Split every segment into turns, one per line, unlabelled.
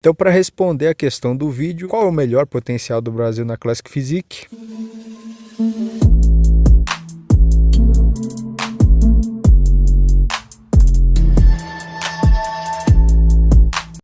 Então, para responder a questão do vídeo, qual é o melhor potencial do Brasil na Classic Physique?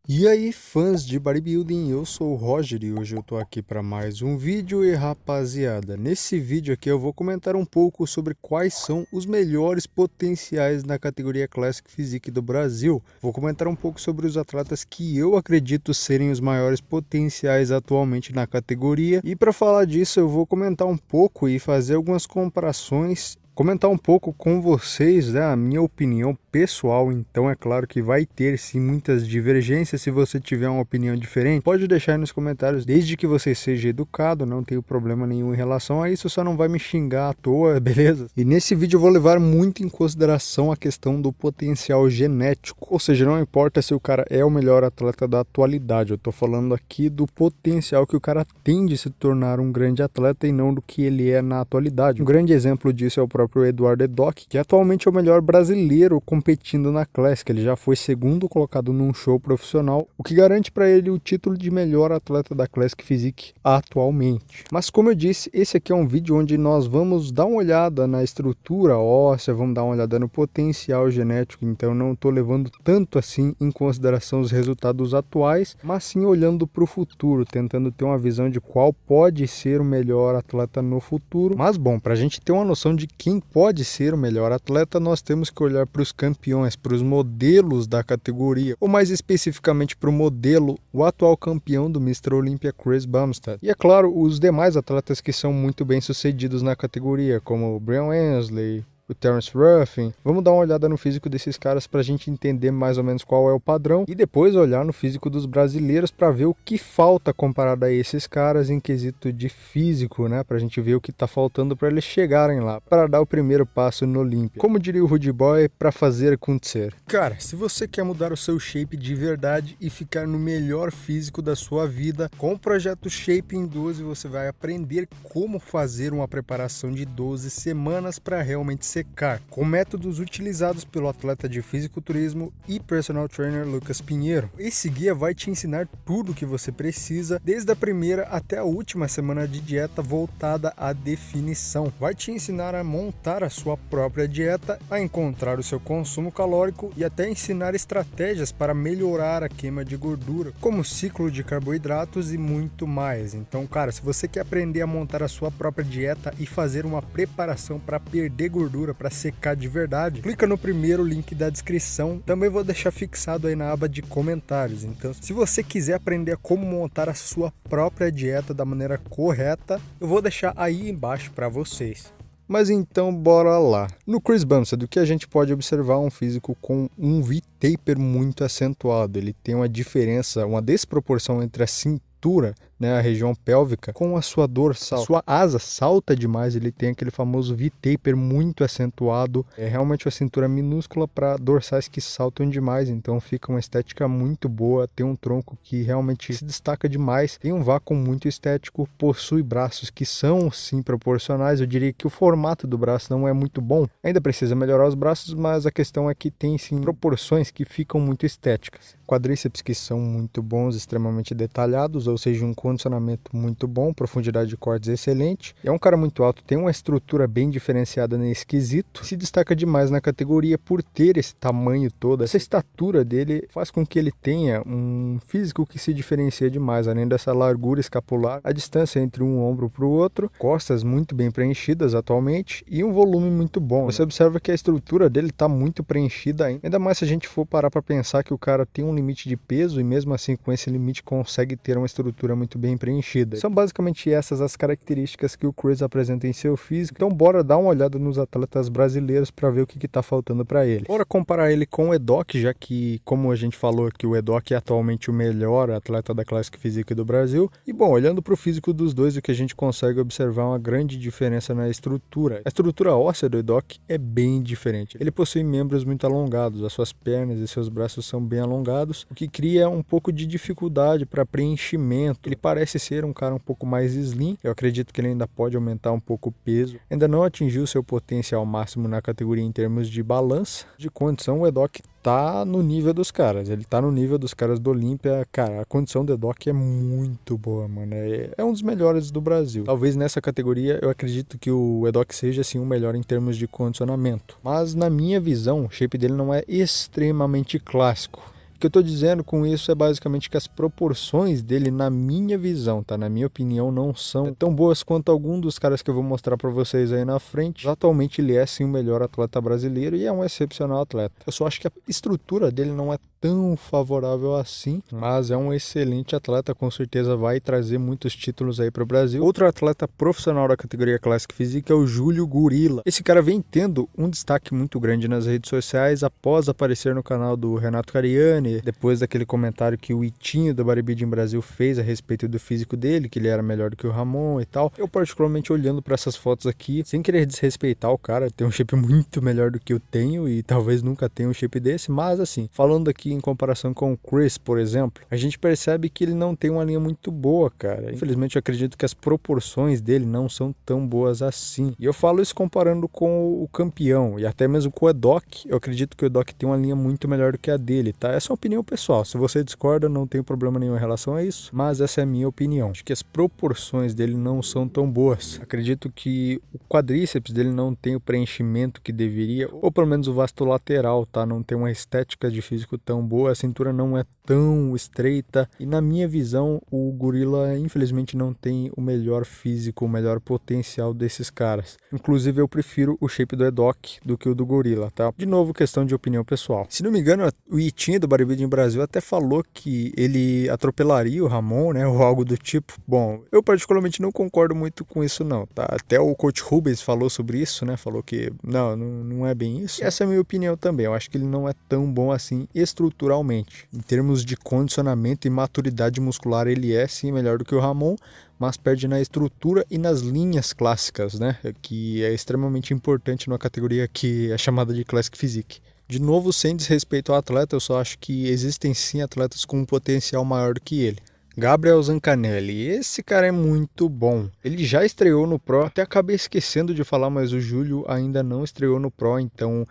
E aí, fãs de bodybuilding, eu sou o Roger e hoje eu tô aqui para mais um vídeo. E rapaziada, nesse vídeo aqui eu vou comentar um pouco sobre quais são os melhores potenciais na categoria Classic Physique do Brasil. Vou comentar um pouco sobre os atletas que eu acredito serem os maiores potenciais atualmente na categoria. E para falar disso eu vou comentar um pouco e fazer algumas comparações, comentar um pouco com vocês, né, a minha opinião pessoal. Então é claro que vai ter sim muitas divergências. Se você tiver uma opinião diferente, pode deixar aí nos comentários, desde que você seja educado, não tenho problema nenhum em relação a isso, só não vai me xingar à toa, beleza? E nesse vídeo eu vou levar muito em consideração a questão do potencial genético, ou seja, não importa se o cara é o melhor atleta da atualidade, eu tô falando aqui do potencial que o cara tem de se tornar um grande atleta e não do que ele é na atualidade. Um grande exemplo disso é o próprio Eduardo Edock, que atualmente é o melhor brasileiro competindo na Classic. Ele já foi segundo colocado num show profissional, o que garante para ele o título de melhor atleta da Classic Physique atualmente. Mas como eu disse, esse aqui é um vídeo onde nós vamos dar uma olhada na estrutura óssea, vamos dar uma olhada no potencial genético, então não estou levando tanto assim em consideração os resultados atuais, mas sim olhando para o futuro, tentando ter uma visão de qual pode ser o melhor atleta no futuro. Mas bom, para a gente ter uma noção de quem pode ser o melhor atleta, nós temos que olhar para os campeões, para os modelos da categoria, ou mais especificamente para o modelo, o atual campeão do Mr. Olympia, Chris Bumstead. E é claro, os demais atletas que são muito bem sucedidos na categoria, como o Brian Wensley, o Terence Ruffin. Vamos dar uma olhada no físico desses caras para a gente entender mais ou menos qual é o padrão e depois olhar no físico dos brasileiros para ver o que falta comparado a esses caras em quesito de físico, né? Para a gente ver o que está faltando para eles chegarem lá, para dar o primeiro passo no Olympia. Como diria o Rude Boy, para fazer acontecer. Cara, se você quer mudar o seu shape de verdade e ficar no melhor físico da sua vida, com o projeto Shape em 12 você vai aprender como fazer uma preparação de 12 semanas para realmente secar, com métodos utilizados pelo atleta de fisiculturismo e personal trainer Lucas Pinheiro. Esse guia vai te ensinar tudo o que você precisa, desde a primeira até a última semana de dieta voltada à definição. Vai te ensinar a montar a sua própria dieta, a encontrar o seu consumo calórico e até ensinar estratégias para melhorar a queima de gordura, como ciclo de carboidratos e muito mais. Então, cara, se você quer aprender a montar a sua própria dieta e fazer uma preparação para perder gordura, para secar de verdade, clica no primeiro link da descrição. Também vou deixar fixado aí na aba de comentários. Então, se você quiser aprender como montar a sua própria dieta da maneira correta, eu vou deixar aí embaixo para vocês. Mas então bora lá. No Chris Bumstead, o que a gente pode observar é um físico com um V-taper muito acentuado. Ele tem uma diferença, uma desproporção entre a cintura, né, a região pélvica, com a sua dorsal. Sua asa salta demais, ele tem aquele famoso V-taper muito acentuado. É realmente uma cintura minúscula para dorsais que saltam demais, então fica uma estética muito boa. Tem um tronco que realmente se destaca demais, tem um vácuo muito estético, possui braços que são sim proporcionais. Eu diria que o formato do braço não é muito bom, ainda precisa melhorar os braços, mas a questão é que tem sim proporções que ficam muito estéticas. Quadríceps que são muito bons, extremamente detalhados, ou seja, um condicionamento muito bom, profundidade de cortes excelente. É um cara muito alto, tem uma estrutura bem diferenciada nesse quesito, se destaca demais na categoria por ter esse tamanho todo. Essa estatura dele faz com que ele tenha um físico que se diferencia demais, além dessa largura escapular, a distância entre um ombro para o outro, costas muito bem preenchidas atualmente e um volume muito bom. Você observa que a estrutura dele está muito preenchida ainda mais se a gente for parar para pensar que o cara tem um limite de peso e mesmo assim com esse limite consegue ter uma estrutura muito bem preenchida. São basicamente essas as características que o Chris apresenta em seu físico. Então bora dar uma olhada nos atletas brasileiros para ver o que está faltando para ele. Bora comparar ele com o Edock, já que, como a gente falou, que o Edock é atualmente o melhor atleta da Classic Physique do Brasil. E bom, olhando para o físico dos dois, o que a gente consegue observar é uma grande diferença na estrutura. A estrutura óssea do Edock é bem diferente. Ele possui membros muito alongados, as suas pernas e seus braços são bem alongados, alinhados, o que cria um pouco de dificuldade para preenchimento. Ele parece ser um cara um pouco mais slim, eu acredito que ele ainda pode aumentar um pouco o peso. Ainda não atingiu seu potencial máximo na categoria em termos de balança, de condição. O Edok tá no nível dos caras, ele tá no nível dos caras do Olímpia. Cara, a condição do Edok é muito boa, mano, é um dos melhores do Brasil. Talvez nessa categoria eu acredito que o Edok seja assim o melhor em termos de condicionamento, mas na minha visão o shape dele não é extremamente clássico. O que eu tô dizendo com isso é basicamente que as proporções dele, na minha visão, tá? Na minha opinião, não são tão boas quanto algum dos caras que eu vou mostrar pra vocês aí na frente. Atualmente ele é sim o melhor atleta brasileiro e é um excepcional atleta. Eu só acho que a estrutura dele não é tão favorável assim, mas é um excelente atleta, com certeza vai trazer muitos títulos aí para o Brasil. Outro atleta profissional da categoria Classic Physique é o Júlio Gurila. Esse cara vem tendo um destaque muito grande nas redes sociais após aparecer no canal do Renato Cariani, depois daquele comentário que o Itinho do Bodybuilding Brasil fez a respeito do físico dele, que ele era melhor do que o Ramon e tal. Eu particularmente olhando para essas fotos aqui, sem querer desrespeitar o cara, tem um shape muito melhor do que eu tenho e talvez nunca tenha um shape desse, mas assim, falando aqui em comparação com o Chris, por exemplo, a gente percebe que ele não tem uma linha muito boa, cara. Infelizmente eu acredito que as proporções dele não são tão boas assim. E eu falo isso comparando com o campeão e até mesmo com o Edok. Eu acredito que o Edok tem uma linha muito melhor do que a dele, tá? Essa é uma opinião pessoal. Se você discorda, não tem problema nenhum em relação a isso, mas essa é a minha opinião. Acho que as proporções dele não são tão boas. Acredito que o quadríceps dele não tem o preenchimento que deveria, ou pelo menos o vasto lateral, tá? Não tem uma estética de físico tão boa, a cintura não é tão estreita e na minha visão o Gurila infelizmente não tem o melhor físico, o melhor potencial desses caras. Inclusive eu prefiro o shape do Edok do que o do Gurila, tá? De novo, questão de opinião pessoal. Se não me engano, o Itinho do Bodybuilding Brasil até falou que ele atropelaria o Ramon, né, ou algo do tipo. Bom, eu particularmente não concordo muito com isso não, tá? Até o coach Rubens falou sobre isso, né? Falou que não é bem isso. E essa é a minha opinião também. Eu acho que ele não é tão bom assim estruturalmente. Em termos de condicionamento e maturidade muscular, ele é sim melhor do que o Ramon, mas perde na estrutura e nas linhas clássicas, né? Que é extremamente importante numa categoria que é chamada de Classic Physique. De novo, sem desrespeito ao atleta, eu só acho que existem sim atletas com um potencial maior do que ele. Gabriel Zancanelli, esse cara é muito bom. Ele já estreou no Pro, até acabei esquecendo de falar, mas o Júlio ainda não estreou no Pro, então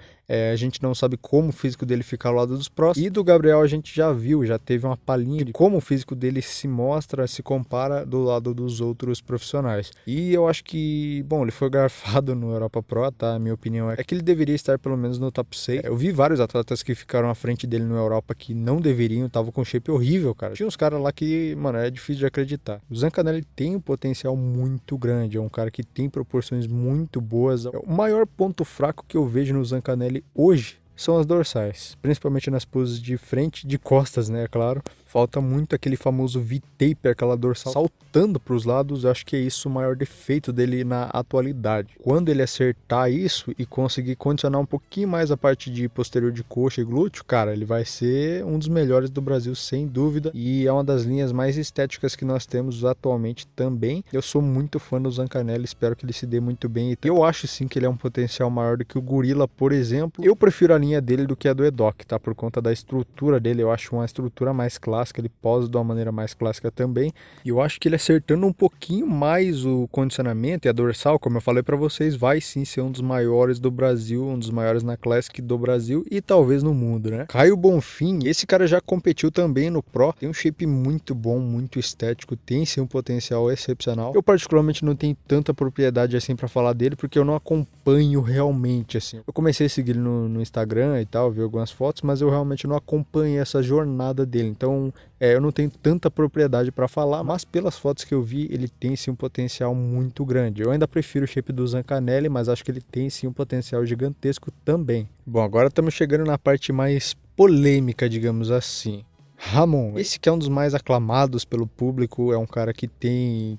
a gente não sabe como o físico dele fica ao lado dos Pros. E do Gabriel a gente já viu, já teve uma palhinha de como o físico dele se mostra, se compara do lado dos outros profissionais. E eu acho que, bom, ele foi garfado no Europa Pro, tá? A minha opinião é que ele deveria estar pelo menos no top 6. Eu vi vários atletas que ficaram à frente dele no Europa que não deveriam, estavam com shape horrível, cara. Tinha uns caras lá que, mano, é difícil de acreditar. O Zancanelli tem um potencial muito grande, é um cara que tem proporções muito boas. O maior ponto fraco que eu vejo no Zancanelli hoje são as dorsais, principalmente nas poses de frente, de costas, né, é claro. Falta muito aquele famoso V-taper, aquela dorsal saltando para os lados. Eu acho que é isso o maior defeito dele na atualidade. Quando ele acertar isso e conseguir condicionar um pouquinho mais a parte de posterior de coxa e glúteo, cara, ele vai ser um dos melhores do Brasil, sem dúvida. E é uma das linhas mais estéticas que nós temos atualmente também. Eu sou muito fã do Zancanelli, espero que ele se dê muito bem. Eu acho sim que ele é um potencial maior do que o Gurila, por exemplo. Eu prefiro a linha dele do que a do Edok, tá? Por conta da estrutura dele, eu acho uma estrutura mais clássica. Ele posa de uma maneira mais clássica também, e eu acho que ele acertando um pouquinho mais o condicionamento e a dorsal, como eu falei para vocês, vai sim ser um dos maiores do Brasil, um dos maiores na Classic do Brasil e talvez no mundo, né? Caio Bonfim, esse cara já competiu também no Pro, tem um shape muito bom, muito estético, tem sim um potencial excepcional. Eu particularmente não tenho tanta propriedade assim para falar dele, porque eu não acompanho realmente assim. Eu comecei a seguir ele no Instagram e tal, vi algumas fotos, mas eu realmente não acompanhei essa jornada dele, então eu não tenho tanta propriedade para falar, mas pelas fotos que eu vi, ele tem sim um potencial muito grande. Eu ainda prefiro o shape do Zancanelli, mas acho que ele tem sim um potencial gigantesco também. Bom, agora estamos chegando na parte mais polêmica, digamos assim. Ramon, esse que é um dos mais aclamados pelo público, é um cara que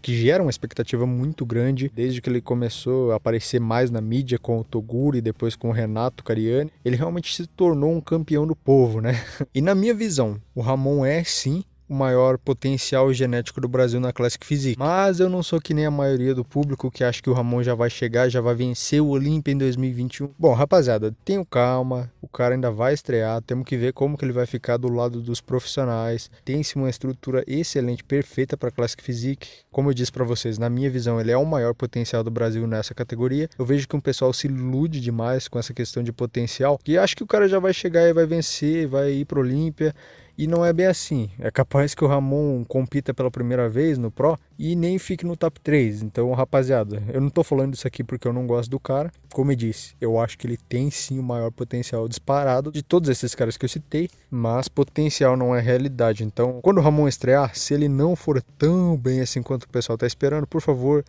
gera uma expectativa muito grande desde que ele começou a aparecer mais na mídia com o Toguro e depois com o Renato Cariani. Ele realmente se tornou um campeão do povo, né? E na minha visão, o Ramon é sim o maior potencial genético do Brasil na Classic Physique. Mas eu não sou que nem a maioria do público que acha que o Ramon já vai chegar, já vai vencer o Olímpia em 2021. Bom, rapaziada, tenham calma, o cara ainda vai estrear, temos que ver como que ele vai ficar do lado dos profissionais. Tem-se uma estrutura excelente, perfeita para Classic Physique. Como eu disse para vocês, na minha visão, ele é o maior potencial do Brasil nessa categoria. Eu vejo que o pessoal se ilude demais com essa questão de potencial, que acha que o cara já vai chegar e vai vencer, vai ir pro Olímpia. E não é bem assim. É capaz que o Ramon compita pela primeira vez no Pro e nem fique no top 3. Então, rapaziada, eu não tô falando isso aqui porque eu não gosto do cara. Como eu disse, eu acho que ele tem sim o maior potencial disparado de todos esses caras que eu citei, mas potencial não é realidade. Então, quando o Ramon estrear, se ele não for tão bem assim quanto o pessoal tá esperando, por favor,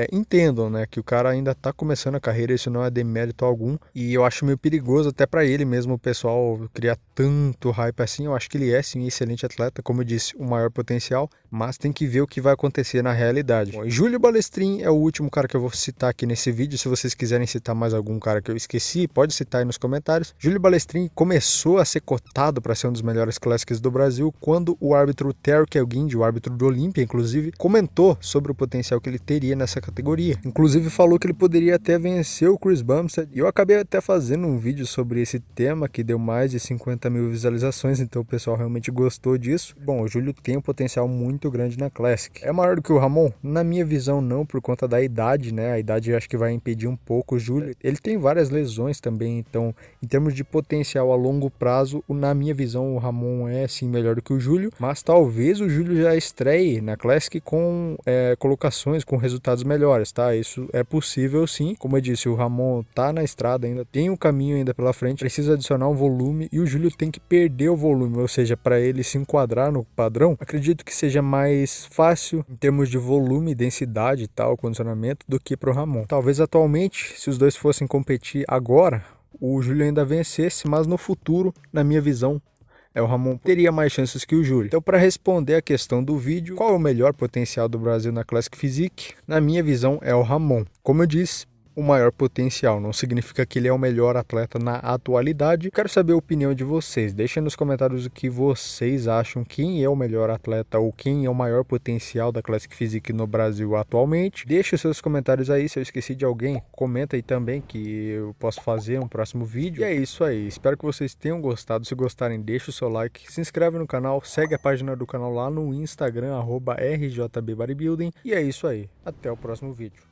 entendam, né, que o cara ainda tá começando a carreira, isso não é demérito algum, e eu acho meio perigoso até para ele mesmo, o pessoal criar tanto hype assim. Eu acho que ele é sim um excelente atleta, como eu disse, o maior potencial, mas tem que ver o que vai acontecer na realidade. Bom, Júlio Balestrin é o último cara que eu vou citar aqui nesse vídeo. Se vocês quiserem citar mais algum cara que eu esqueci, pode citar aí nos comentários. Júlio Balestrin começou a ser cotado para ser um dos melhores Classics do Brasil quando o árbitro Terry Kelguinde, o árbitro do Olímpia, inclusive, comentou sobre o potencial que ele teria nessa categoria. Inclusive falou que ele poderia até vencer o Chris Bumstead, e eu acabei até fazendo um vídeo sobre esse tema que deu mais de 50 mil visualizações, então o pessoal realmente gostou disso. Bom, o Júlio tem um potencial muito grande na Classic. É maior do que o Ramon? Na minha visão não, por conta da idade, né? A idade eu acho que vai impedir um pouco o Júlio. Ele tem várias lesões também, então em termos de potencial a longo prazo, na minha visão o Ramon é sim melhor do que o Júlio, mas talvez o Júlio já estreie na Classic com colocações, com resultados melhores, tá? Isso é possível sim. Como eu disse, o Ramon tá na estrada ainda, tem um caminho ainda pela frente, precisa adicionar um volume e o Júlio tem que perder o volume, ou seja, para ele se enquadrar no padrão, acredito que seja mais fácil em termos de volume, densidade e tal, condicionamento, do que pro Ramon. Talvez atualmente, se os dois fossem competir agora, o Júlio ainda vencesse, mas no futuro, na minha visão, o Ramon teria mais chances que o Júlio. Então, para responder a questão do vídeo, qual é o melhor potencial do Brasil na Classic Physique? Na minha visão, é o Ramon. Como eu disse, o maior potencial não significa que ele é o melhor atleta na atualidade. Quero saber a opinião de vocês. Deixem nos comentários o que vocês acham, quem é o melhor atleta ou quem é o maior potencial da Classic Physique no Brasil atualmente. Deixe os seus comentários aí. Se eu esqueci de alguém, comenta aí também que eu posso fazer um próximo vídeo. E é isso aí, espero que vocês tenham gostado. Se gostarem, deixa o seu like, se inscreve no canal, segue a página do canal lá no Instagram, @RJBBodybuilding. E é isso aí, até o próximo vídeo.